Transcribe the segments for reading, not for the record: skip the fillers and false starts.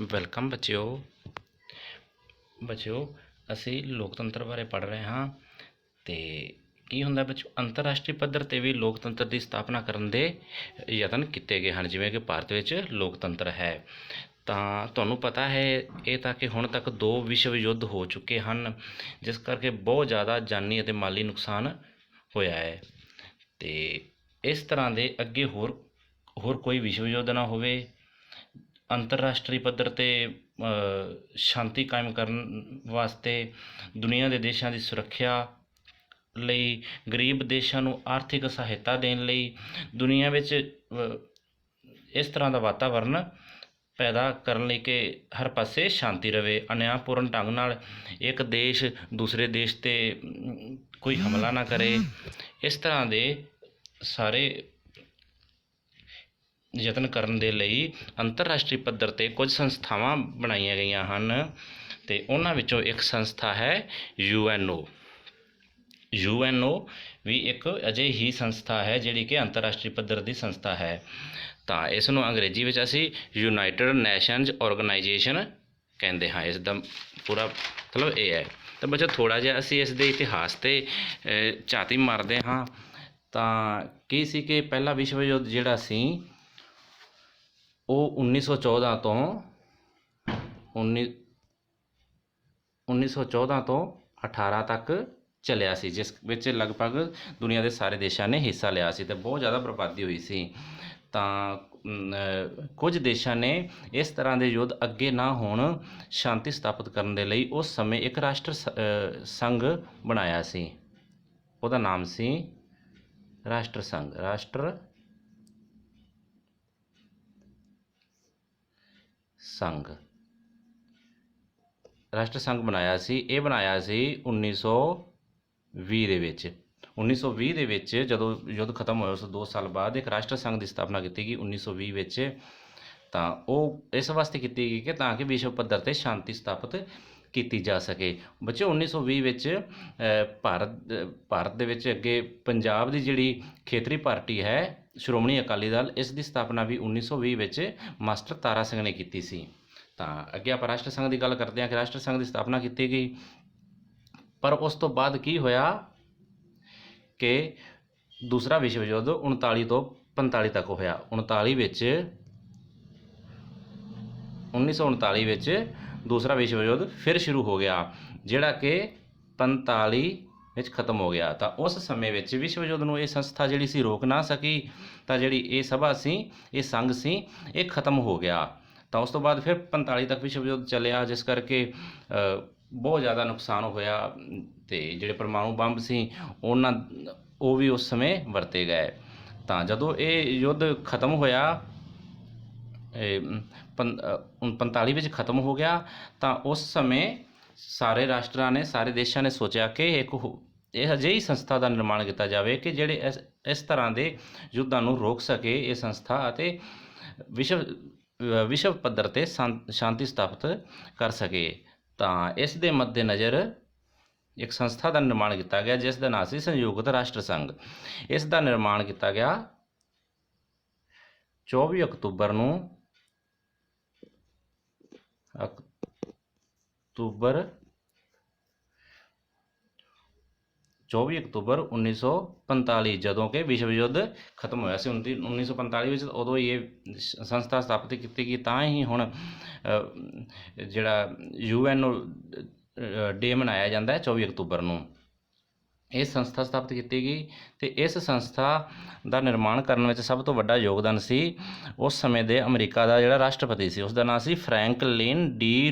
Welcome ਬੱਚਿਓ ਅਸੀਂ ਲੋਕਤੰਤਰ ਬਾਰੇ ਪੜ੍ਹ ਰਹੇ ਹਾਂ। ਤੇ ਕੀ ਹੁੰਦਾ ਬੱਚਿਓ, ਅੰਤਰਰਾਸ਼ਟਰੀ ਪੱਧਰ 'ਤੇ ਵੀ ਲੋਕਤੰਤਰ ਦੀ ਸਥਾਪਨਾ ਕਰਨ ਦੇ ਯਤਨ ਕੀਤੇ ਗਏ ਹਨ। ਜਿਵੇਂ ਕਿ ਭਾਰਤ ਵਿੱਚ ਲੋਕਤੰਤਰ ਹੈ, ਤਾਂ ਤੁਹਾਨੂੰ ਪਤਾ ਹੈ ਇਹ ਤਾਂ ਕਿ ਹੁਣ ਤੱਕ 2 ਵਿਸ਼ਵ ਯੁੱਧ ਹੋ ਚੁੱਕੇ ਹਨ, ਜਿਸ ਕਰਕੇ ਬਹੁਤ ਜ਼ਿਆਦਾ ਜਾਨੀ ਅਤੇ ਮਾਲੀ ਨੁਕਸਾਨ ਹੋਇਆ ਹੈ। ਤੇ ਇਸ ਤਰ੍ਹਾਂ ਦੇ ਅੱਗੇ ਹੋਰ ਕੋਈ ਵਿਸ਼ਵ ਯੁੱਧ ਨਾ ਹੋਵੇ। ਅੰਤਰਰਾਸ਼ਟਰੀ ਪੱਧਰ 'ਤੇ ਸ਼ਾਂਤੀ ਕਾਇਮ ਕਰਨ ਵਾਸਤੇ, ਦੁਨੀਆ ਦੇ ਦੇਸ਼ਾਂ ਦੀ ਸੁਰੱਖਿਆ ਲਈ, ਗਰੀਬ ਦੇਸ਼ਾਂ ਨੂੰ ਆਰਥਿਕ ਸਹਾਇਤਾ ਦੇਣ ਲਈ, ਦੁਨੀਆ ਵਿੱਚ ਇਸ ਤਰ੍ਹਾਂ ਦਾ ਵਾਤਾਵਰਨ ਪੈਦਾ ਕਰਨ ਲਈ ਕਿ ਹਰ ਪਾਸੇ ਸ਼ਾਂਤੀ ਰਹੇ, ਅਨਿਆਂਪੂਰਨ ਢੰਗ ਨਾਲ ਇੱਕ ਦੇਸ਼ ਦੂਸਰੇ ਦੇਸ਼ 'ਤੇ ਕੋਈ ਹਮਲਾ ਨਾ ਕਰੇ। ਇਸ ਤਰ੍ਹਾਂ ਦੇ ਸਾਰੇ ਯਤਨ ਕਰਨ ਦੇ ਲਈ ਅੰਤਰਰਾਸ਼ਟਰੀ ਪੱਧਰ 'ਤੇ ਕੁਝ ਸੰਸਥਾਵਾਂ ਬਣਾਈਆਂ ਗਈਆਂ ਹਨ, ਅਤੇ ਉਹਨਾਂ ਵਿੱਚੋਂ ਇੱਕ ਸੰਸਥਾ ਹੈ UNO। UNO ਵੀ ਇੱਕ ਅਜਿਹੀ ਸੰਸਥਾ ਹੈ ਜਿਹੜੀ ਕਿ ਅੰਤਰਰਾਸ਼ਟਰੀ ਪੱਧਰ ਦੀ ਸੰਸਥਾ ਹੈ। ਤਾਂ ਇਸ ਨੂੰ ਅੰਗਰੇਜ਼ੀ ਵਿੱਚ ਅਸੀਂ ਯੂਨਾਈਟਿਡ ਨੇਸ਼ਨਜ਼ ਆਰਗੇਨਾਈਜੇਸ਼ਨ ਕਹਿੰਦੇ ਹਾਂ। ਇਸ ਦਾ ਪੂਰਾ ਮਤਲਬ ਇਹ ਹੈ। ਤਾਂ ਬੱਚਾ ਥੋੜ੍ਹਾ ਜਿਹਾ ਅਸੀਂ ਇਸ ਦੇ ਇਤਿਹਾਸ 'ਤੇ ਝਾਤੀ ਮਾਰਦੇ ਹਾਂ। ਤਾਂ ਕੀ ਸੀ ਕਿ ਪਹਿਲਾ ਵਿਸ਼ਵ ਯੁੱਧ ਜਿਹੜਾ ਸੀ ਉਹ 1914 ਤੋਂ 18 ਤੱਕ ਚੱਲਿਆ ਸੀ, ਜਿਸ ਵਿੱਚ ਲਗਭਗ ਦੁਨੀਆ ਦੇ ਸਾਰੇ ਦੇਸ਼ਾਂ ਨੇ ਹਿੱਸਾ ਲਿਆ ਸੀ ਅਤੇ ਬਹੁਤ ਜ਼ਿਆਦਾ ਬਰਬਾਦੀ ਹੋਈ ਸੀ। ਤਾਂ ਕੁਝ ਦੇਸ਼ਾਂ ਨੇ ਇਸ ਤਰ੍ਹਾਂ ਦੇ ਯੁੱਧ ਅੱਗੇ ਨਾ ਹੋਣ, ਸ਼ਾਂਤੀ ਸਥਾਪਿਤ ਕਰਨ ਦੇ ਲਈ ਉਸ ਸਮੇਂ ਇੱਕ ਰਾਸ਼ਟਰ ਸੰਘ ਬਣਾਇਆ ਸੀ। ਉਹਦਾ ਨਾਮ ਸੀ ਰਾਸ਼ਟਰ ਸੰਘ ਬਣਾਇਆ ਸੀ। ਇਹ ਬਣਾਇਆ ਸੀ 1920 ਦੇ ਵਿੱਚ। 1920 ਦੇ ਵਿੱਚ ਜਦੋਂ ਯੁੱਧ ਖਤਮ ਹੋਇਆ, ਉਸ 2 ਸਾਲ ਬਾਅਦ ਇੱਕ ਰਾਸ਼ਟਰ ਸੰਘ ਦੀ ਸਥਾਪਨਾ ਕੀਤੀ ਗਈ 1920 ਵਿੱਚ। ਤਾਂ ਉਹ ਇਸ ਵਾਸਤੇ ਕੀਤੀ ਗਈ ਕਿ ਤਾਂ ਕਿ ਵਿਸ਼ਵ ਪੱਧਰ 'ਤੇ ਸ਼ਾਂਤੀ ਸਥਾਪਿਤ ਕੀਤੀ ਜਾ ਸਕੇ। ਬੱਚੇ 1920 ਵਿੱਚ ਭਾਰਤ ਦੇ ਵਿੱਚ ਅੱਗੇ ਪੰਜਾਬ ਦੀ ਜਿਹੜੀ ਖੇਤਰੀ ਪਾਰਟੀ ਹੈ ਸ਼੍ਰੋਮਣੀ ਅਕਾਲੀ ਦਲ, ਇਸ ਦੀ ਸਥਾਪਨਾ ਵੀ 1920 ਵਿੱਚ ਮਾਸਟਰ ਤਾਰਾ ਸਿੰਘ ਨੇ ਕੀਤੀ ਸੀ। ਤਾਂ ਅੱਗੇ ਆਪਾਂ ਰਾਸ਼ਟਰ ਸੰਘ ਦੀ ਗੱਲ ਕਰਦੇ ਹਾਂ ਕਿ ਰਾਸ਼ਟਰ ਸੰਘ ਦੀ ਸਥਾਪਨਾ ਕੀਤੀ ਗਈ। ਪਰ ਉਸ ਤੋਂ ਬਾਅਦ ਕੀ ਹੋਇਆ ਕਿ ਦੂਸਰਾ ਵਿਸ਼ਵ ਯੁੱਧ 39 ਤੋਂ 45 ਤੱਕ ਹੋਇਆ। 1939 ਵਿੱਚ ਦੂਸਰਾ ਵਿਸ਼ਵ ਯੁੱਧ ਫਿਰ ਸ਼ੁਰੂ ਹੋ ਗਿਆ, ਜਿਹੜਾ ਕਿ 45 ਵਿੱਚ ਖਤਮ ਹੋ ਗਿਆ। ਤਾਂ ਉਸ ਸਮੇਂ ਵਿੱਚ ਵਿਸ਼ਵ ਯੁੱਧ ਨੂੰ ਇਹ ਸੰਸਥਾ ਜਿਹੜੀ ਸੀ ਰੋਕ ਨਾ ਸਕੀ। ਤਾਂ ਜਿਹੜੀ ਇਹ ਸਭਾ ਸੀ, ਇਹ ਸੰਘ ਸੀ, ਇਹ ਖਤਮ ਹੋ ਗਿਆ। ਤਾਂ ਉਸ ਤੋਂ ਬਾਅਦ ਫਿਰ 45 ਤੱਕ ਵਿਸ਼ਵ ਯੁੱਧ ਚੱਲਿਆ, ਜਿਸ ਕਰਕੇ ਬਹੁਤ ਜ਼ਿਆਦਾ ਨੁਕਸਾਨ ਹੋਇਆ। ਅਤੇ ਜਿਹੜੇ ਪਰਮਾਣੂ ਬੰਬ ਸੀ ਉਹ ਵੀ ਉਸ ਸਮੇਂ ਵਰਤੇ ਗਏ। ਤਾਂ ਜਦੋਂ ਇਹ ਯੁੱਧ ਖਤਮ ਹੋਇਆ, 45 ਵਿੱਚ ਖਤਮ ਹੋ ਗਿਆ, ਤਾਂ ਉਸ ਸਮੇਂ ਸਾਰੇ ਰਾਸ਼ਟਰਾਂ ਨੇ, ਸਾਰੇ ਦੇਸ਼ਾਂ ਨੇ ਸੋਚਿਆ ਕਿ ਇਹ ਅਜਿਹੀ ਸੰਸਥਾ ਦਾ ਨਿਰਮਾਣ ਕੀਤਾ ਜਾਵੇ ਕਿ ਜਿਹੜੇ ਇਸ ਤਰ੍ਹਾਂ ਦੇ ਯੁੱਧਾਂ ਨੂੰ ਰੋਕ ਸਕੇ ਇਹ ਸੰਸਥਾ, ਅਤੇ ਵਿਸ਼ਵ ਪੱਧਰ 'ਤੇ ਸ਼ਾਂਤੀ ਸਥਾਪਿਤ ਕਰ ਸਕੇ। ਤਾਂ ਇਸ ਦੇ ਮੱਦੇਨਜ਼ਰ ਇੱਕ ਸੰਸਥਾ ਦਾ ਨਿਰਮਾਣ ਕੀਤਾ ਗਿਆ, ਜਿਸ ਦਾ ਨਾਂ ਸੀ ਸੰਯੁਕਤ ਰਾਸ਼ਟਰ ਸੰਘ। ਇਸ ਦਾ ਨਿਰਮਾਣ ਕੀਤਾ ਗਿਆ 24 ਅਕਤੂਬਰ 1945, ਜਦੋਂ ਕਿ ਵਿਸ਼ਵ ਯੁੱਧ ਖਤਮ ਹੋਇਆ ਸੀ 1945 ਵਿੱਚ। ਉਦੋਂ ਹੀ ਇਹ ਸੰਸਥਾ ਸਥਾਪਿਤ ਕੀਤੀ ਗਈ। ਤਾਂ ਹੀ ਹੁਣ ਜਿਹੜਾ UNO ਡੇ ਮਨਾਇਆ ਜਾਂਦਾ ਹੈ 24 ਅਕਤੂਬਰ ਨੂੰ। ਇਹ ਸੰਸਥਾ ਸਥਾਪਿਤ ਕੀਤੀ ਗਈ, ਅਤੇ ਇਸ ਸੰਸਥਾ ਦਾ ਨਿਰਮਾਣ ਕਰਨ ਵਿੱਚ ਸਭ ਤੋਂ ਵੱਡਾ ਯੋਗਦਾਨ ਸੀ ਉਸ ਸਮੇਂ ਦੇ ਅਮਰੀਕਾ ਦਾ ਜਿਹੜਾ ਰਾਸ਼ਟਰਪਤੀ ਸੀ, ਉਸ ਦਾ ਨਾਂ ਸੀ ਫਰੈਂਕਲਿਨ ਡੀ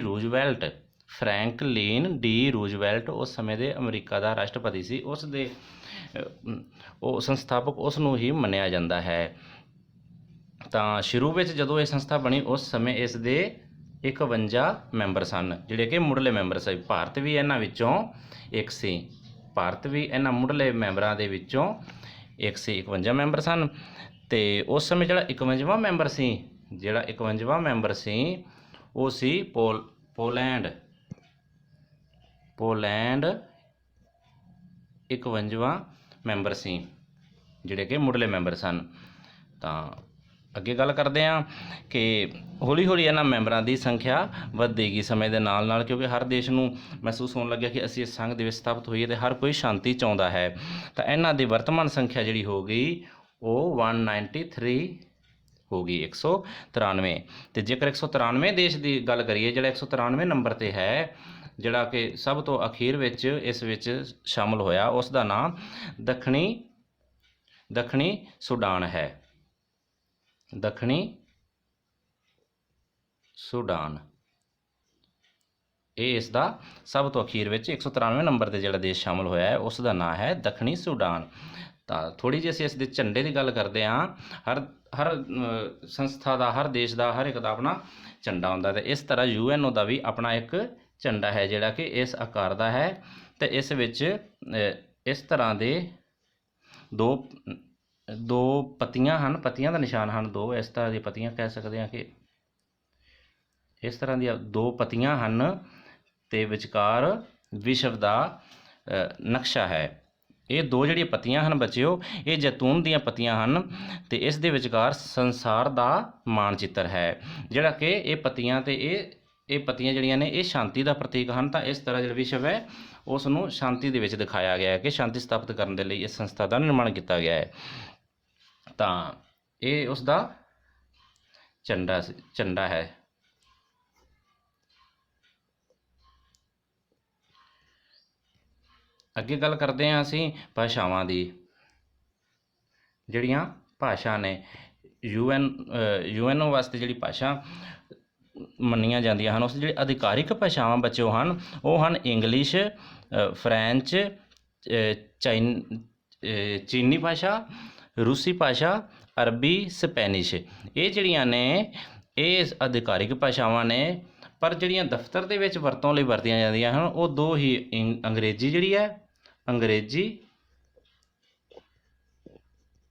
ਰੂਜ਼ਵੈਲਟ। ਉਸ ਸਮੇਂ ਦੇ ਅਮਰੀਕਾ ਦਾ ਰਾਸ਼ਟਰਪਤੀ ਸੀ। ਉਹ ਸੰਸਥਾਪਕ ਉਸ ਨੂੰ ਹੀ ਮੰਨਿਆ ਜਾਂਦਾ ਹੈ। ਤਾਂ ਸ਼ੁਰੂ ਵਿੱਚ ਜਦੋਂ ਇਹ ਸੰਸਥਾ ਬਣੀ, ਉਸ ਸਮੇਂ ਇਸ ਦੇ 51 ਮੈਂਬਰ ਸਨ, ਜਿਹੜੇ ਕਿ ਮੁੱਢਲੇ ਮੈਂਬਰ ਸੀ। ਭਾਰਤ ਵੀ ਇਹਨਾਂ ਵਿੱਚੋਂ ਇੱਕ ਸੀ। ਭਾਰਤ ਵੀ ਇਹਨਾਂ ਮੁੱਢਲੇ ਮੈਂਬਰਾਂ ਦੇ ਵਿੱਚੋਂ ਇੱਕ ਸੀ। 51 ਮੈਂਬਰ ਸਨ। ਅਤੇ ਉਸ ਸਮੇਂ ਜਿਹੜਾ 51ਵਾਂ ਮੈਂਬਰ ਸੀ ਉਹ ਸੀ ਪੋਲੈਂਡ। 51ਵਾਂ ਮੈਂਬਰ ਸੀ, ਜਿਹੜੇ ਕਿ ਮੁੱਢਲੇ ਮੈਂਬਰ ਸਨ। ਤਾਂ ਅੱਗੇ ਗੱਲ ਕਰਦੇ ਹਾਂ ਕਿ ਹੌਲੀ ਹੌਲੀ ਇਹਨਾਂ ਮੈਂਬਰਾਂ ਦੀ ਸੰਖਿਆ ਵਧੇਗੀ ਸਮੇਂ ਦੇ ਨਾਲ ਨਾਲ, ਕਿਉਂਕਿ ਹਰ ਦੇਸ਼ ਨੂੰ ਮਹਿਸੂਸ ਹੋਣ ਲੱਗਿਆ ਕਿ ਅਸੀਂ ਇਸ ਸੰਘ ਦੇ ਵਿੱਚ ਸਥਾਪਿਤ ਹੋਈਏ ਅਤੇ ਹਰ ਕੋਈ ਸ਼ਾਂਤੀ ਚਾਹੁੰਦਾ ਹੈ। ਤਾਂ ਇਹਨਾਂ ਦੀ ਵਰਤਮਾਨ ਸੰਖਿਆ ਜਿਹੜੀ ਹੋ ਗਈ ਉਹ 193 ਹੋ ਗਈ, 193। ਅਤੇ ਜੇਕਰ 193 ਦੇਸ਼ ਦੀ ਗੱਲ ਕਰੀਏ, ਜਿਹੜਾ 193 ਨੰਬਰ 'ਤੇ ਹੈ, ਜਿਹੜਾ ਕਿ ਸਭ ਤੋਂ ਅਖੀਰ ਵਿੱਚ ਇਸ ਵਿੱਚ ਸ਼ਾਮਲ ਹੋਇਆ, ਉਸ ਦਾ ਨਾਮ ਦੱਖਣੀ ਸੁਡਾਨ ਹੈ। ਦੱਖਣੀ ਸੁਡਾਨ, ਇਹ ਇਸ ਦਾ ਸਭ ਤੋਂ ਅਖੀਰ ਵਿੱਚ 193 ਨੰਬਰ 'ਤੇ ਜਿਹੜਾ ਦੇਸ਼ ਸ਼ਾਮਲ ਹੋਇਆ ਹੈ, ਉਸ ਦਾ ਨਾਂ ਹੈ ਦੱਖਣੀ ਸੁਡਾਨ। ਤਾਂ ਥੋੜ੍ਹੀ ਜਿਹੀ ਅਸੀਂ ਇਸ ਦੇ ਝੰਡੇ ਦੀ ਗੱਲ ਕਰਦੇ ਹਾਂ। ਹਰ ਸੰਸਥਾ ਦਾ, ਹਰ ਦੇਸ਼ ਦਾ, ਹਰ ਇੱਕ ਦਾ ਆਪਣਾ ਝੰਡਾ ਹੁੰਦਾ, ਅਤੇ ਇਸ ਤਰ੍ਹਾਂ UNO ਦਾ ਵੀ ਆਪਣਾ ਇੱਕ ਝੰਡਾ ਹੈ, ਜਿਹੜਾ ਕਿ ਇਸ ਆਕਾਰ ਦਾ ਹੈ। ਅਤੇ ਇਸ ਵਿੱਚ ਇਸ ਤਰ੍ਹਾਂ ਦੇ ਦੋ ਪੱਤੀਆਂ ਹਨ, ਪੱਤੀਆਂ ਦਾ ਨਿਸ਼ਾਨ ਹਨ, ਦੋ ਇਸ ਤਰ੍ਹਾਂ ਦੀਆਂ ਪੱਤੀਆਂ ਕਹਿ ਸਕਦੇ ਹਾਂ ਕਿ ਇਸ ਤਰ੍ਹਾਂ ਦੀਆਂ ਦੋ ਪੱਤੀਆਂ ਹਨ, ਅਤੇ ਵਿਚਕਾਰ ਵਿਸ਼ਵ ਦਾ ਨਕਸ਼ਾ ਹੈ। ਇਹ ਦੋ ਜਿਹੜੀਆਂ ਪੱਤੀਆਂ ਹਨ ਬੱਚਿਓ, ਇਹ ਜੈਤੂਨ ਦੀਆਂ ਪੱਤੀਆਂ ਹਨ, ਅਤੇ ਇਸ ਦੇ ਵਿਚਕਾਰ ਸੰਸਾਰ ਦਾ ਮਾਨਚਿੱਤਰ ਹੈ, ਜਿਹੜਾ ਕਿ ਇਹ ਪੱਤੀਆਂ ਅਤੇ ਇਹ ਪੱਤੀਆਂ ਜਿਹੜੀਆਂ ਨੇ ਇਹ ਸ਼ਾਂਤੀ ਦਾ ਪ੍ਰਤੀਕ ਹਨ। ਤਾਂ ਇਸ ਤਰ੍ਹਾਂ ਜਿਹੜਾ ਵਿਸ਼ਵ ਹੈ ਉਸ ਨੂੰ ਸ਼ਾਂਤੀ ਦੇ ਵਿੱਚ ਦਿਖਾਇਆ ਗਿਆ ਹੈ ਕਿ ਸ਼ਾਂਤੀ ਸਥਾਪਿਤ ਕਰਨ ਦੇ ਲਈ ਇਸ ਸੰਸਥਾ ਦਾ ਨਿਰਮਾਣ ਕੀਤਾ ਗਿਆ ਹੈ। ਤਾਂ ਇਹ ਉਸ ਦਾ ਝੰਡਾ ਹੈ। ਅੱਗੇ ਗੱਲ ਕਰਦੇ ਹਾਂ ਅਸੀਂ ਭਾਸ਼ਾਵਾਂ ਦੀ। ਜਿਹੜੀਆਂ ਭਾਸ਼ਾ ਨੇ UNO ਵਾਸਤੇ ਜਿਹੜੀ ਭਾਸ਼ਾ ਮੰਨੀਆਂ ਜਾਂਦੀਆਂ ਹਨ, ਉਸ ਦੀ ਜਿਹੜੀ ਅਧਿਕਾਰਿਕ ਭਾਸ਼ਾਵਾਂ ਬੱਚਿਓ ਹਨ, ਉਹ ਹਨ ਇੰਗਲਿਸ਼, ਫਰੈਂਚ, ਚੀਨੀ ਭਾਸ਼ਾ, ਰੂਸੀ ਭਾਸ਼ਾ, ਅਰਬੀ, ਸਪੈਨਿਸ਼। ਇਹ ਜਿਹੜੀਆਂ ਨੇ ਇਹ ਅਧਿਕਾਰਿਕ ਭਾਸ਼ਾਵਾਂ ਨੇ, ਪਰ ਜਿਹੜੀਆਂ ਦਫ਼ਤਰ ਦੇ ਵਿੱਚ ਵਰਤੋਂ ਲਈ ਵਰਤੀਆਂ ਜਾਂਦੀਆਂ ਹਨ ਉਹ ਦੋ ਹੀ, ਅੰਗਰੇਜ਼ੀ ਜਿਹੜੀ ਹੈ,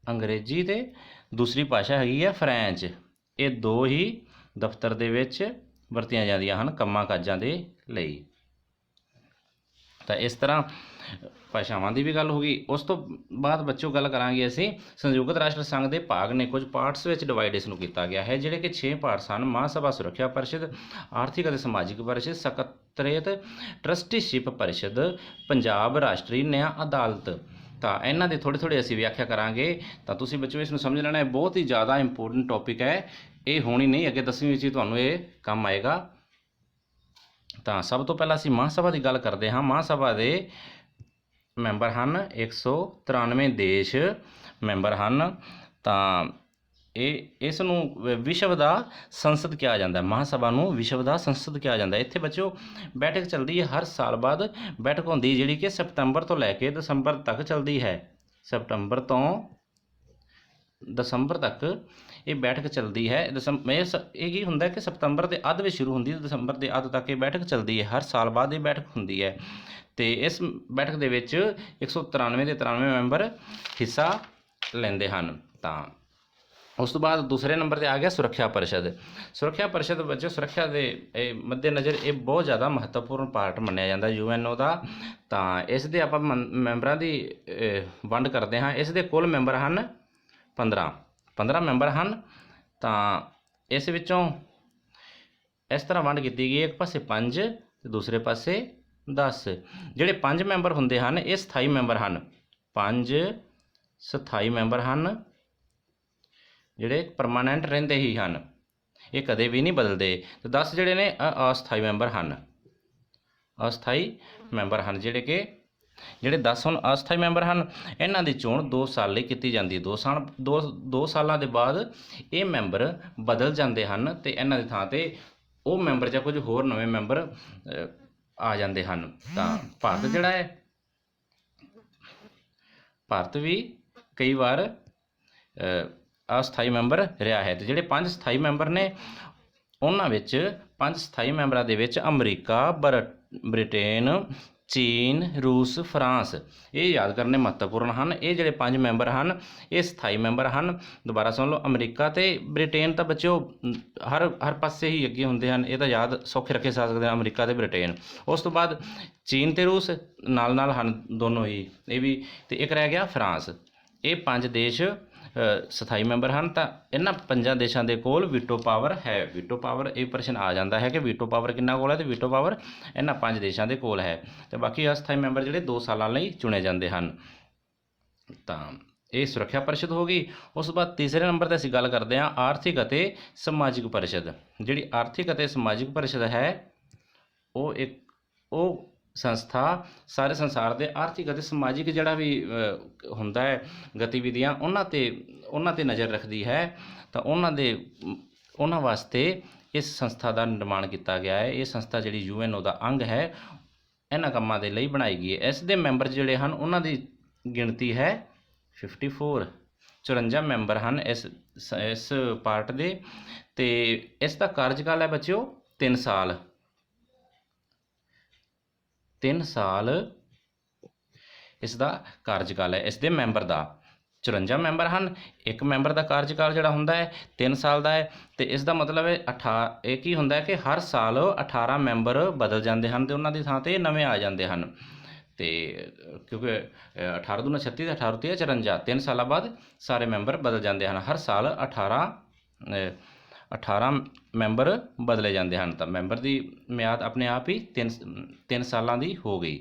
ਅੰਗਰੇਜ਼ੀ ਅਤੇ ਦੂਸਰੀ ਭਾਸ਼ਾ ਹੈਗੀ ਹੈ ਫਰੈਂਚ। ਇਹ ਦੋ ਹੀ ਦਫ਼ਤਰ ਦੇ ਵਿੱਚ ਵਰਤੀਆਂ ਜਾਂਦੀਆਂ ਹਨ ਕੰਮਾਂ ਕਾਜਾਂ ਦੇ ਲਈ। ਤਾਂ ਇਸ ਤਰ੍ਹਾਂ ਭਾਸ਼ਾਵਾਂ ਦੀ ਵੀ ਗੱਲ ਹੋ ਗਈ। ਉਸ ਤੋਂ ਬਾਅਦ ਬੱਚਿਓ ਗੱਲ ਕਰਾਂਗੇ ਅਸੀਂ ਸੰਯੁਕਤ ਰਾਸ਼ਟਰ ਸੰਘ ਦੇ ਭਾਗ ਨੇ ਕੁਝ ਪਾਰਟਸ ਵਿੱਚ ਡਿਵਾਈਡ ਇਸ ਨੂੰ ਕੀਤਾ ਗਿਆ ਹੈ, ਜਿਹੜੇ ਕਿ 6 ਪਾਰਟਸ ਹਨ। ਮਹਾਸਭਾ ਸੁਰੱਖਿਆ ਪਰਿਸ਼ਦ, ਆਰਥਿਕ ਅਤੇ ਸਮਾਜਿਕ ਪਰਿਸ਼ਦ, ਸਕੱਤਰੇਤ, ਟਰਸਟੀਸ਼ਿਪ ਪਰਿਸ਼ਦ, ਪੰਜਾਬ ਰਾਸ਼ਟਰੀ ਨਿਆਂ ਅਦਾਲਤ। ਤਾਂ ਇਹਨਾਂ ਦੇ ਥੋੜ੍ਹੇ ਅਸੀਂ ਵਿਆਖਿਆ ਕਰਾਂਗੇ। ਤਾਂ ਤੁਸੀਂ ਬੱਚਿਓ ਇਸ ਨੂੰ ਸਮਝ ਲੈਣਾ ਹੈ, ਬਹੁਤ ਹੀ ਜ਼ਿਆਦਾ ਇੰਪੋਰਟੈਂਟ ਟੌਪਿਕ ਹੈ, ਇਹ ਹੋਣੀ ਨਹੀਂ, ਅੱਗੇ 10ਵੀਂ ਵਿੱਚ ਹੀ ਤੁਹਾਨੂੰ ਇਹ ਕੰਮ ਆਏਗਾ। ਤਾਂ ਸਭ ਤੋਂ ਪਹਿਲਾਂ ਅਸੀਂ ਮਹਾਸਭਾ ਦੀ ਗੱਲ ਕਰਦੇ ਹਾਂ। ਮਹਾਸਭਾ ਦੇ ਮੈਂਬਰ ਹਨ 193 ਦੇਸ਼ ਮੈਂਬਰ ਹਨ। ਤਾਂ ਇਸ ਨੂੰ ਵਿਸ਼ਵ ਦਾ ਸੰਸਦ ਕਿਹਾ ਜਾਂਦਾ, ਮਹਾਸਭਾ ਨੂੰ ਵਿਸ਼ਵ ਦਾ ਸੰਸਦ ਕਿਹਾ ਜਾਂਦਾ। ਇੱਥੇ ਬੱਚਿਓ ਬੈਠਕ ਚੱਲਦੀ ਹੈ, ਹਰ ਸਾਲ ਬਾਅਦ ਬੈਠਕ ਹੁੰਦੀ, ਜਿਹੜੀ ਕਿ ਸਤੰਬਰ ਤੋਂ ਲੈ ਕੇ ਦਸੰਬਰ ਤੱਕ ਚੱਲਦੀ ਹੈ। ਸਤੰਬਰ ਤੋਂ ਦਸੰਬਰ ਤੱਕ ਇਹ ਬੈਠਕ ਚੱਲਦੀ ਹੈ। ਇਹ ਕੀ ਹੁੰਦਾ ਕਿ ਸਤੰਬਰ ਦੇ ਅੱਧ ਵਿੱਚ ਸ਼ੁਰੂ ਹੁੰਦੀ ਹੈ, ਦਸੰਬਰ ਦੇ ਅੱਧ ਤੱਕ ਇਹ ਬੈਠਕ ਚੱਲਦੀ ਹੈ। ਹਰ ਸਾਲ ਬਾਅਦ ਇਹ ਬੈਠਕ ਹੁੰਦੀ ਹੈ, ਅਤੇ ਇਸ ਬੈਠਕ ਦੇ ਵਿੱਚ 193 ਦੇ 93 ਮੈਂਬਰ ਹਿੱਸਾ ਲੈਂਦੇ ਹਨ। ਤਾਂ ਉਸ ਤੋਂ ਬਾਅਦ ਦੂਸਰੇ ਨੰਬਰ 'ਤੇ ਆ ਗਿਆ ਸੁਰੱਖਿਆ ਪਰਿਸ਼ਦ। ਸੁਰੱਖਿਆ ਪਰਿਸ਼ਦ ਵਿੱਚ ਸੁਰੱਖਿਆ ਦੇ ਮੱਦੇਨਜ਼ਰ ਇਹ ਬਹੁਤ ਜ਼ਿਆਦਾ ਮਹੱਤਵਪੂਰਨ ਪਾਰਟ ਮੰਨਿਆ ਜਾਂਦਾ UNO ਦਾ। ਤਾਂ ਇਸ ਦੇ ਆਪਾਂ ਮੈਂਬਰਾਂ ਦੀ ਵੰਡ ਕਰਦੇ ਹਾਂ। ਇਸ ਦੇ ਕੁੱਲ ਮੈਂਬਰ ਹਨ 15 ਮੈਂਬਰ ਹਨ। ਤਾਂ ਇਸ ਵਿੱਚੋਂ ਇਸ ਤਰ੍ਹਾਂ ਵੰਡ ਕੀਤੀ ਗਈ, ਇੱਕ ਪਾਸੇ 5 ਅਤੇ ਦੂਸਰੇ ਪਾਸੇ 10। ਜਿਹੜੇ 5 ਮੈਂਬਰ ਹੁੰਦੇ ਹਨ ਇਹ ਸਥਾਈ ਮੈਂਬਰ ਹਨ। 5 ਸਥਾਈ ਮੈਂਬਰ ਹਨ, ਜਿਹੜੇ ਪਰਮਾਨੈਂਟ ਰਹਿੰਦੇ ਹੀ ਹਨ, ਇਹ ਕਦੇ ਵੀ ਨਹੀਂ ਬਦਲਦੇ। ਅਤੇ 10 ਜਿਹੜੇ ਨੇ ਅਸਥਾਈ ਮੈਂਬਰ ਹਨ। ਅਸਥਾਈ ਮੈਂਬਰ ਹਨ ਜਿਹੜੇ 10 ਹੁਣ ਅਸਥਾਈ ਮੈਂਬਰ ਹਨ। ਇਹਨਾਂ ਦੀ ਚੋਣ 2 ਸਾਲ ਲਈ ਕੀਤੀ ਜਾਂਦੀ ਹੈ। 2 ਸਾਲਾਂ ਦੇ ਬਾਅਦ ਇਹ ਮੈਂਬਰ ਬਦਲ ਜਾਂਦੇ ਹਨ, ਅਤੇ ਇਹਨਾਂ ਦੀ ਥਾਂ 'ਤੇ ਉਹ ਮੈਂਬਰ ਜਾਂ ਕੁਝ ਹੋਰ ਨਵੇਂ ਮੈਂਬਰ ਆ ਜਾਂਦੇ ਹਨ। ਤਾਂ ਭਾਰਤ ਜਿਹੜਾ ਹੈ, ਭਾਰਤ ਵੀ ਕਈ ਵਾਰ ਅਸਥਾਈ ਮੈਂਬਰ ਰਿਹਾ ਹੈ। ਅਤੇ ਜਿਹੜੇ 5 ਸਥਾਈ ਮੈਂਬਰ ਨੇ ਉਹਨਾਂ ਵਿੱਚ 5 ਸਥਾਈ ਮੈਂਬਰਾਂ ਦੇ ਵਿੱਚ ਅਮਰੀਕਾ, ਬ੍ਰਿਟੇਨ, ਚੀਨ, ਰੂਸ, ਫਰਾਂਸ, ਇਹ ਯਾਦ ਕਰਨੇ ਮਹੱਤਵਪੂਰਨ ਹਨ। ਇਹ ਜਿਹੜੇ 5 ਮੈਂਬਰ ਹਨ ਇਹ ਸਥਾਈ ਮੈਂਬਰ ਹਨ। ਦੁਬਾਰਾ ਸੁਣ ਲਓ, ਅਮਰੀਕਾ ਅਤੇ ਬ੍ਰਿਟੇਨ ਤਾਂ ਬੱਚਿਓ ਹਰ ਪਾਸੇ ਹੀ ਅੱਗੇ ਹੁੰਦੇ ਹਨ, ਇਹ ਤਾਂ ਯਾਦ ਸੌਖੇ ਰੱਖੇ ਜਾ ਸਕਦੇ ਹਨ, ਅਮਰੀਕਾ ਅਤੇ ਬ੍ਰਿਟੇਨ। ਉਸ ਤੋਂ ਬਾਅਦ ਚੀਨ ਅਤੇ ਰੂਸ ਨਾਲ ਹਨ ਦੋਨੋਂ ਹੀ, ਇਹ ਵੀ। ਅਤੇ ਇੱਕ ਰਹਿ ਗਿਆ ਫਰਾਂਸ। ਇਹ 5 ਦੇਸ਼ ਸਥਾਈ ਮੈਂਬਰ ਹਨ। ਤਾਂ ਇਹਨਾਂ 5 ਦੇਸ਼ਾਂ ਦੇ ਕੋਲ ਵੀਟੋ ਪਾਵਰ ਹੈ। ਵੀਟੋ ਪਾਵਰ ਇਹ ਪ੍ਰਸ਼ਨ ਆ ਜਾਂਦਾ ਹੈ ਕਿ ਵੀਟੋ ਪਾਵਰ ਕਿੰਨਾ ਕੋਲ ਹੈ, ਤੇ ਵੀਟੋ ਪਾਵਰ ਇਹਨਾਂ 5 ਦੇਸ਼ਾਂ ਦੇ ਕੋਲ ਹੈ। ਤੇ ਬਾਕੀ ਅਸਥਾਈ ਮੈਂਬਰ ਜਿਹੜੇ 2 ਸਾਲਾਂ ਲਈ ਚੁਣੇ ਜਾਂਦੇ ਹਨ। ਤਾਂ ਇਹ ਸੁਰੱਖਿਆ ਪਰਿਸ਼ਦ ਹੋ ਗਈ। ਉਸ ਤੋਂ ਬਾਅਦ ਤੀਸਰੇ ਨੰਬਰ 'ਤੇ ਅਸੀਂ ਗੱਲ ਕਰਦੇ ਹਾਂ ਆਰਥਿਕ ਅਤੇ ਸਮਾਜਿਕ ਪਰਿਸ਼ਦ। ਜਿਹੜੀ ਆਰਥਿਕ ਅਤੇ ਸਮਾਜਿਕ ਪਰਿਸ਼ਦ ਹੈ ਉਹ ਸੰਸਥਾ ਸਾਰੇ ਸੰਸਾਰ ਦੇ ਆਰਥਿਕ ਅਤੇ ਸਮਾਜਿਕ ਜਿਹੜਾ ਵੀ ਹੁੰਦਾ ਹੈ ਗਤੀਵਿਧੀਆਂ ਉਹਨਾਂ 'ਤੇ ਨਜ਼ਰ ਰੱਖਦੀ ਹੈ। ਤਾਂ ਉਹਨਾਂ ਵਾਸਤੇ ਇਸ ਸੰਸਥਾ ਦਾ ਨਿਰਮਾਣ ਕੀਤਾ ਗਿਆ ਹੈ। ਇਹ ਸੰਸਥਾ ਜਿਹੜੀ UNO ਦਾ ਅੰਗ ਹੈ ਇਹਨਾਂ ਕੰਮਾਂ ਦੇ ਲਈ ਬਣਾਈ ਗਈ ਹੈ। ਇਸ ਦੇ ਮੈਂਬਰ ਜਿਹੜੇ ਹਨ ਉਹਨਾਂ ਦੀ ਗਿਣਤੀ ਹੈ 54। 54 ਮੈਂਬਰ ਹਨ ਇਸ ਪਾਰਟ ਦੇ। ਤੇ ਇਸ ਦਾ ਕਾਰਜਕਾਲ ਹੈ ਬੱਚਿਓ 3 ਸਾਲ। 3 ਸਾਲ ਇਸ ਦਾ ਕਾਰਜਕਾਲ ਹੈ। ਇਸ ਦੇ ਮੈਂਬਰ ਦਾ 54 ਮੈਂਬਰ ਹਨ। ਇੱਕ ਮੈਂਬਰ ਦਾ ਕਾਰਜਕਾਲ ਜਿਹੜਾ ਹੁੰਦਾ ਹੈ 3 ਸਾਲ ਦਾ ਹੈ। ਤੇ ਇਸ ਦਾ ਮਤਲਬ ਹੈ ਇਹ ਕੀ ਹੁੰਦਾ ਹੈ ਕਿ ਹਰ ਸਾਲ 18 ਮੈਂਬਰ ਬਦਲ ਜਾਂਦੇ ਹਨ ਤੇ ਉਹਨਾਂ ਦੀ ਥਾਂ 'ਤੇ ਨਵੇਂ ਆ ਜਾਂਦੇ ਹਨ। ਤੇ ਕਿਉਂਕਿ 18 ਦੂਣਾ 36 ਤੇ 18 ਤੀਆ 54 3 ਸਾਲਾਂ ਬਾਅਦ ਸਾਰੇ ਮੈਂਬਰ ਬਦਲ ਜਾਂਦੇ ਹਨ। ਹਰ ਸਾਲ 18 ਮੈਂਬਰ ਬਦਲੇ ਜਾਂਦੇ ਹਨ। ਤਾਂ ਮੈਂਬਰ ਦੀ ਮਿਆਦ ਆਪਣੇ ਆਪ ਹੀ 3 ਸਾਲਾਂ ਦੀ ਹੋ ਗਈ।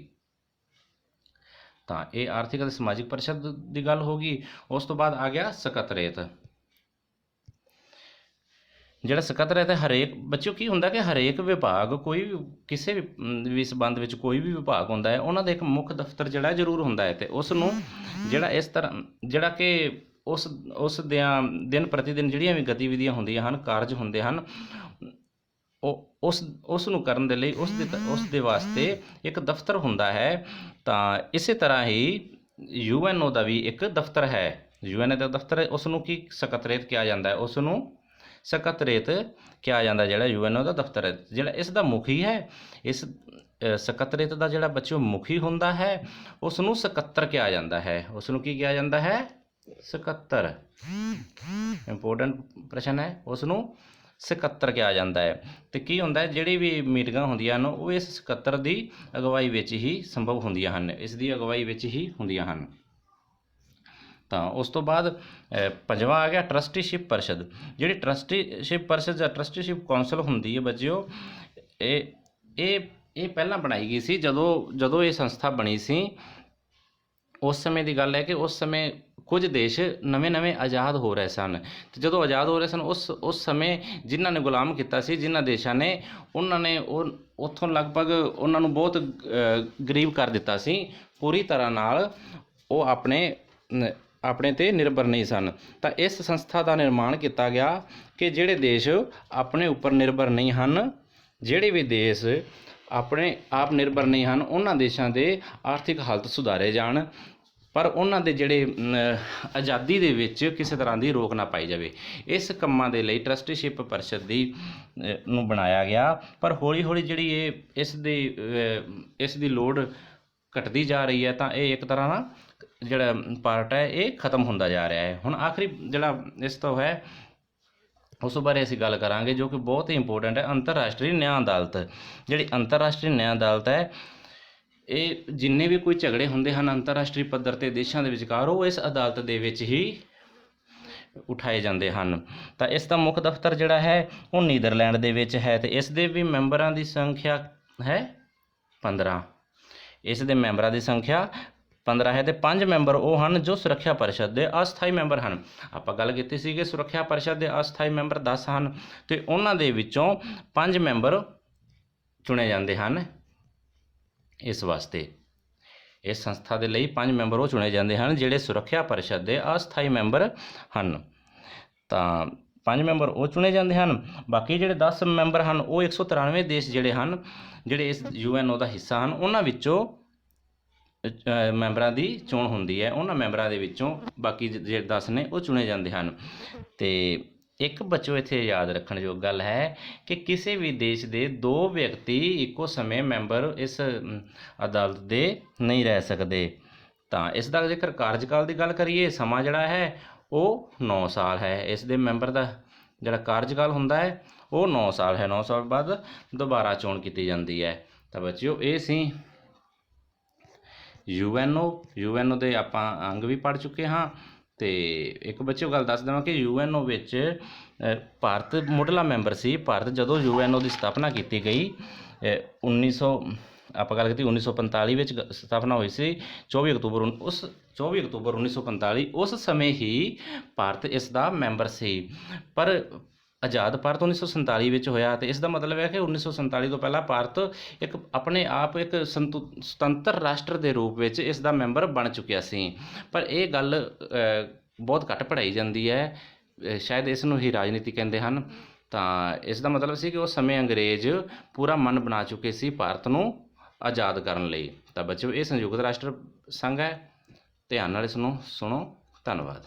ਤਾਂ ਇਹ ਆਰਥਿਕ ਅਤੇ ਸਮਾਜਿਕ ਪਰਿਸ਼ਦ ਦੀ ਗੱਲ ਹੋ ਗਈ। ਉਸ ਤੋਂ ਬਾਅਦ ਆ ਗਿਆ ਸਕੱਤਰੇਤ। ਜਿਹੜਾ ਸਕੱਤਰੇਤ ਹੈ ਹਰੇਕ ਬੱਚਿਓ ਕੀ ਹੁੰਦਾ ਕਿ ਹਰੇਕ ਵਿਭਾਗ ਕੋਈ ਵੀ ਕਿਸੇ ਵੀ ਸੰਬੰਧ ਵਿੱਚ ਕੋਈ ਵੀ ਵਿਭਾਗ ਹੁੰਦਾ ਹੈ ਉਹਨਾਂ ਦਾ ਇੱਕ ਮੁੱਖ ਦਫ਼ਤਰ ਜਿਹੜਾ ਜ਼ਰੂਰ ਹੁੰਦਾ ਹੈ। ਤੇ ਉਸ ਨੂੰ ਜਿਹੜਾ ਇਸ ਤਰ੍ਹਾਂ ਜਿਹੜਾ ਕਿ ਉਸ ਦੀਆਂ ਦਿਨ ਪ੍ਰਤੀ ਦਿਨ ਜਿਹੜੀਆਂ ਵੀ ਗਤੀਵਿਧੀਆਂ ਹੁੰਦੀਆਂ ਹਨ ਕਾਰਜ ਹੁੰਦੇ ਹਨ ਉਸ ਨੂੰ ਕਰਨ ਦੇ ਲਈ ਉਸ ਦੇ ਵਾਸਤੇ ਇੱਕ ਦਫ਼ਤਰ ਹੁੰਦਾ ਹੈ। ਤਾਂ ਇਸੇ ਤਰ੍ਹਾਂ ਹੀ UNO ਦਾ ਵੀ ਇੱਕ ਦਫ਼ਤਰ ਹੈ। UNO ਦਾ ਦਫ਼ਤਰ ਉਸ ਨੂੰ ਕੀ ਸਕੱਤਰੇਤ ਕਿਹਾ ਜਾਂਦਾ ਹੈ। ਉਸ ਨੂੰ ਸਕੱਤਰੇਤ ਕਿਹਾ ਜਾਂਦਾ ਜਿਹੜਾ UNO ਦਾ ਦਫ਼ਤਰ ਹੈ। ਜਿਹੜਾ ਇਸ ਦਾ ਮੁਖੀ ਹੈ ਇਸ ਸਕੱਤਰੇਤ ਦਾ ਜਿਹੜਾ ਬੱਚਿਓ ਮੁਖੀ ਹੁੰਦਾ ਹੈ ਉਸ ਨੂੰ ਸਕੱਤਰ ਕਿਹਾ ਜਾਂਦਾ ਹੈ। ਉਸ ਨੂੰ ਕੀ ਕਿਹਾ ਜਾਂਦਾ ਹੈ? ਸਕੱਤਰ। ਇੰਪੋਰਟੈਂਟ ਪ੍ਰਸ਼ਨ ਹੈ। ਉਸ ਨੂੰ ਸਕੱਤਰ ਕਿਹਾ ਜਾਂਦਾ ਹੈ। ਤੇ ਕੀ ਹੁੰਦਾ ਹੈ ਜਿਹੜੀ ਵੀ ਮੀਟਿੰਗਾਂ ਹੁੰਦੀਆਂ ਹਨ ਉਹ ਇਸ ਸਕੱਤਰ ਦੀ ਅਗਵਾਈ ਵਿੱਚ ਹੀ ਸੰਭਵ ਹੁੰਦੀਆਂ ਹਨ। ਇਸ ਦੀ ਅਗਵਾਈ ਵਿੱਚ ਹੀ ਹੁੰਦੀਆਂ ਹਨ। ਤਾਂ ਉਸ ਤੋਂ ਬਾਅਦ 5ਵਾਂ ਆ ਗਿਆ ਟਰਸਟੀਸ਼ਿਪ ਪਰਿਸ਼ਦ। ਜਿਹੜੀ ਟਰਸਟੀਸ਼ਿਪ ਪਰਿਸ਼ਦ ਜਾਂ ਟਰਸਟੀਸ਼ਿਪ ਕੌਂਸਲ ਹੁੰਦੀ ਹੈ ਬੱਚਿਓ ਇਹ ਪਹਿਲਾਂ ਬਣਾਈ ਗਈ ਸੀ ਜਦੋਂ ਇਹ ਸੰਸਥਾ ਬਣੀ ਸੀ। ਉਸ ਸਮੇਂ ਦੀ ਗੱਲ ਹੈ ਕਿ ਉਸ ਸਮੇਂ ਕੁਝ ਦੇਸ਼ ਨਵੇਂ ਆਜ਼ਾਦ ਹੋ ਰਹੇ ਸਨ। ਤੇ ਜਦੋਂ ਆਜ਼ਾਦ ਹੋ ਰਹੇ ਸਨ ਉਸ ਸਮੇਂ ਜਿਨ੍ਹਾਂ ਨੇ ਗੁਲਾਮ ਕੀਤਾ ਸੀ ਜਿਨ੍ਹਾਂ ਦੇਸ਼ਾਂ ਨੇ ਉਹਨਾਂ ਨੇ ਉੱਥੋਂ ਲਗਭਗ ਉਹਨਾਂ ਨੂੰ ਬਹੁਤ ਗਰੀਬ ਕਰ ਦਿੱਤਾ ਸੀ। ਪੂਰੀ ਤਰ੍ਹਾਂ ਨਾਲ ਉਹ ਆਪਣੇ ਤੇ ਨਿਰਭਰ ਨਹੀਂ ਸਨ। ਤਾਂ ਇਸ ਸੰਸਥਾ ਦਾ ਨਿਰਮਾਣ ਕੀਤਾ ਗਿਆ ਕਿ ਜਿਹੜੇ ਦੇਸ਼ ਆਪਣੇ ਉੱਪਰ ਨਿਰਭਰ ਨਹੀਂ ਹਨ ਜਿਹੜੇ ਵੀ ਦੇਸ਼ ਆਪਣੇ ਆਪ ਨਿਰਭਰ ਨਹੀਂ ਹਨ ਉਹਨਾਂ ਦੇਸ਼ਾਂ ਦੇ ਆਰਥਿਕ ਹਾਲਤ ਸੁਧਾਰੇ ਜਾਣ ਪਰ ਉਹਨਾਂ ਦੇ ਜਿਹੜੇ ਆਜ਼ਾਦੀ ਦੇ ਵਿੱਚ ਕਿਸੇ ਤਰ੍ਹਾਂ ਦੀ ਰੋਕ ਨਾ ਪਾਈ ਜਾਵੇ। ਇਸ ਕੰਮਾਂ ਦੇ ਲਈ ਟਰਸਟੀਸ਼ਿਪ ਪਰਿਸ਼ਦ ਨੂੰ ਬਣਾਇਆ ਗਿਆ। ਪਰ ਹੌਲੀ ਹੌਲੀ ਜਿਹੜੀ ਇਸ ਦੀ ਲੋੜ ਘਟਦੀ ਜਾ ਰਹੀ ਹੈ। ਤਾਂ ਇਹ ਇੱਕ ਤਰ੍ਹਾਂ ਨਾਲ ਜਿਹੜਾ ਪਾਰਟ ਹੈ ਇਹ ਖਤਮ ਹੁੰਦਾ ਜਾ ਰਿਹਾ ਹੈ। ਹੁਣ ਆਖਰੀ ਜਿਹੜਾ ਇਸ ਤੋਂ ਹੈ ਉਸ ਬਾਰੇ ਅਸੀਂ ਗੱਲ ਕਰਾਂਗੇ ਜੋ ਕਿ ਬਹੁਤ ਹੀ ਇੰਪੋਰਟੈਂਟ ਹੈ। ਅੰਤਰਰਾਸ਼ਟਰੀ ਨਿਆਂ ਅਦਾਲਤ। ਜਿਹੜੀ ਅੰਤਰਰਾਸ਼ਟਰੀ ਨਿਆਂ ਅਦਾਲਤ ਹੈ ਇਹ ਜਿੰਨੇ ਵੀ ਕੋਈ ਝਗੜੇ ਹੁੰਦੇ ਹਨ ਅੰਤਰਰਾਸ਼ਟਰੀ ਪੱਧਰ 'ਤੇ ਦੇਸ਼ਾਂ ਦੇ ਵਿਚਕਾਰ ਉਹ ਇਸ ਅਦਾਲਤ ਦੇ ਵਿੱਚ ਹੀ ਉਠਾਏ ਜਾਂਦੇ ਹਨ। ਤਾਂ ਇਸ ਦਾ ਮੁੱਖ ਦਫ਼ਤਰ ਜਿਹੜਾ ਹੈ ਉਹ ਨੀਦਰਲੈਂਡ ਦੇ ਵਿੱਚ ਹੈ। ਤੇ ਇਸ ਦੇ ਵੀ ਮੈਂਬਰਾਂ ਦੀ ਸੰਖਿਆ ਹੈ 15। ਇਸ ਦੇ ਮੈਂਬਰਾਂ ਦੀ ਸੰਖਿਆ 15 ਹੈ। ਤੇ 5 ਮੈਂਬਰ ਉਹ ਹਨ ਜੋ ਸੁਰੱਖਿਆ ਪਰਿਸ਼ਦ ਦੇ ਅਸਥਾਈ ਮੈਂਬਰ ਹਨ। ਆਪਾਂ ਗੱਲ ਕੀਤੀ ਸੀ ਕਿ ਸੁਰੱਖਿਆ ਪਰਿਸ਼ਦ ਦੇ ਅਸਥਾਈ ਮੈਂਬਰ 10 ਹਨ ਤੇ ਉਹਨਾਂ ਦੇ ਵਿੱਚੋਂ 5 ਮੈਂਬਰ ਚੁਣੇ ਜਾਂਦੇ ਹਨ। ਇਸ ਵਾਸਤੇ ਇਸ ਸੰਸਥਾ ਦੇ ਲਈ 5 ਮੈਂਬਰ ਉਹ ਚੁਣੇ ਜਾਂਦੇ ਹਨ ਜਿਹੜੇ ਸੁਰੱਖਿਆ ਪਰਿਸ਼ਦ ਦੇ ਅਸਥਾਈ ਮੈਂਬਰ ਹਨ। ਤਾਂ 5 ਮੈਂਬਰ ਉਹ ਚੁਣੇ ਜਾਂਦੇ ਹਨ। ਬਾਕੀ ਜਿਹੜੇ 10 ਮੈਂਬਰ ਹਨ ਉਹ 193 ਦੇਸ਼ ਜਿਹੜੇ ਹਨ ਜਿਹੜੇ ਇਸ UNO ਦਾ ਹਿੱਸਾ ਹਨ ਉਹਨਾਂ ਵਿੱਚੋਂ ਮੈਂਬਰਾਂ ਦੀ ਚੋਣ ਹੁੰਦੀ ਹੈ। ਉਹਨਾਂ ਮੈਂਬਰਾਂ ਦੇ ਵਿੱਚੋਂ ਬਾਕੀ ਜਿਹੜੇ 10 ਨੇ ਉਹ ਚੁਣੇ ਜਾਂਦੇ ਹਨ। ਤੇ ਇੱਕ ਬੱਚੋ ਇੱਥੇ ਯਾਦ ਰੱਖਣ ਯੋਗ ਗੱਲ ਹੈ ਕਿ ਕਿਸੇ ਵੀ ਦੇਸ਼ ਦੇ 2 ਵਿਅਕਤੀ ਇੱਕੋ ਸਮੇਂ ਮੈਂਬਰ ਇਸ ਅਦਾਲਤ ਦੇ ਨਹੀਂ ਰਹਿ ਸਕਦੇ। ਤਾਂ ਇਸ ਦਾ ਜੇਕਰ ਕਾਰਜਕਾਲ ਦੀ ਗੱਲ ਕਰੀਏ ਸਮਾਂ ਜਿਹੜਾ ਹੈ ਉਹ 9 ਸਾਲ ਹੈ। ਇਸ ਦੇ ਮੈਂਬਰ ਦਾ ਜਿਹੜਾ ਕਾਰਜਕਾਲ ਹੁੰਦਾ ਹੈ ਉਹ 9 ਸਾਲ ਹੈ। 9 ਸਾਲ ਬਾਅਦ ਦੁਬਾਰਾ ਚੋਣ ਕੀਤੀ ਜਾਂਦੀ ਹੈ। ਤਾਂ ਬੱਚਿਓ ਇਹ ਸੀ UNO ਦੇ ਆਪਾਂ ਅੰਗ ਵੀ ਪੜ੍ਹ ਚੁੱਕੇ ਹਾਂ ਤੇ ਇੱਕ ਬੱਚਿਓ ਗੱਲ ਦੱਸ ਦੇਵਾਂ ਕਿ ਯੂਐਨਓ ਵਿੱਚ ਭਾਰਤ ਮੁੱਢਲਾ ਮੈਂਬਰ ਸੀ। ਭਾਰਤ ਜਦੋਂ ਯੂਐਨਓ ਦੀ ਸਥਾਪਨਾ ਕੀਤੀ ਗਈ 1900 ਆਪਾਂ ਗੱਲ ਕੀਤੀ 1945 ਵਿੱਚ ਸਥਾਪਨਾ ਹੋਈ ਸੀ 24 ਅਕਤੂਬਰ ਉਸ 24 ਅਕਤੂਬਰ 1945 ਉਸ ਸਮੇਂ ਹੀ ਭਾਰਤ ਇਸ ਦਾ ਮੈਂਬਰ ਸੀ। ਪਰ ਆਜ਼ਾਦ ਭਾਰਤ 1947 ਵਿੱਚ ਹੋਇਆ ਤੇ ਇਸ ਦਾ ਮਤਲਬ ਹੈ ਕਿ 1947 ਤੋਂ ਪਹਿਲਾਂ ਭਾਰਤ ਇੱਕ ਆਪਣੇ ਆਪ ਇੱਕ ਸੁਤੰਤਰ ਰਾਸ਼ਟਰ ਦੇ ਰੂਪ ਵਿੱਚ ਇਸ ਦਾ ਮੈਂਬਰ ਬਣ ਚੁੱਕਿਆ ਸੀ। ਪਰ ਇਹ ਗੱਲ ਬਹੁਤ ਘੱਟ ਪੜ੍ਹਾਈ ਜਾਂਦੀ ਹੈ, ਸ਼ਾਇਦ ਇਸ ਨੂੰ ਹੀ ਰਾਜਨੀਤੀ ਕਹਿੰਦੇ ਹਨ। ਤਾਂ ਇਸ ਦਾ ਮਤਲਬ ਸੀ ਕਿ ਉਸ ਸਮੇਂ ਅੰਗਰੇਜ਼ ਪੂਰਾ ਮਨ ਬਣਾ ਚੁੱਕੇ ਸੀ ਭਾਰਤ ਨੂੰ ਆਜ਼ਾਦ ਕਰਨ ਲਈ। ਤਾਂ ਬੱਚਿਓ ਇਹ ਸੰਯੁਕਤ ਰਾਸ਼ਟਰ ਸੰਘ ਹੈ, ਧਿਆਨ ਨਾਲ ਇਸ ਨੂੰ ਸੁਣੋ। ਧੰਨਵਾਦ।